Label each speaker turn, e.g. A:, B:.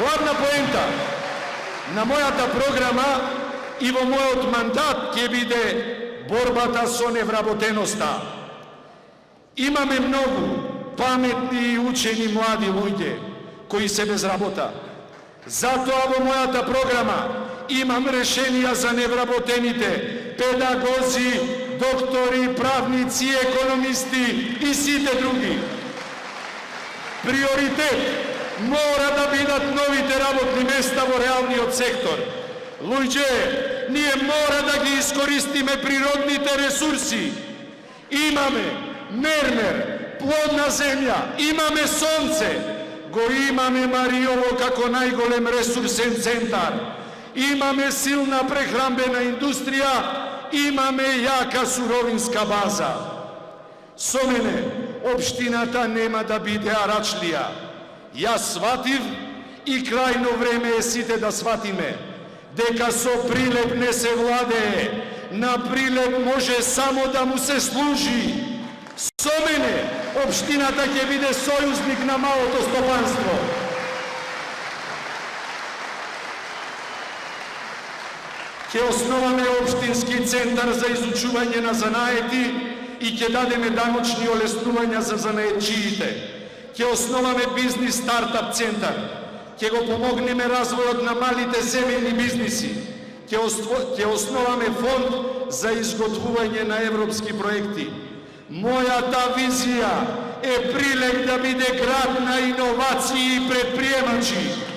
A: Главна поента на мојата програма и во мојот мандат ќе биде борбата со невработеноста. Имаме многу паметни и учени млади луѓе кои се без работа. Затоа во мојата програма имам решенија за невработените, педагози, доктори, правници, економисти и сите други. Приоритет мора да бидат новите работни места во реалниот сектор. Луѓе, ние мора да ги искористиме природните ресурси. Имаме мермер, плодна земја, имаме сонце, го имаме Мариово како најголем ресурсен центар, имаме силна прехранбена индустрија, имаме јака суровинска база. Со мене, општината нема да биде арачлија. Јас сватив и крајно време е сите да сватиме дека со Прилеп не се владее, на Прилеп може само да му се служи. Со мене, општината ќе биде сојузник на малото стопанство. Ќе основаме општински центар за изучување на занаети и ќе дадеме даночни олеснувања за занаетчиите. Ќе основаме бизнис стартап центар. Ќе го помогнеме развојот на малите семејни бизниси. Ќе основаме фонд за изготвување на европски проекти. Мојата визија е Прилеп да биде град на иновации и предприемачи.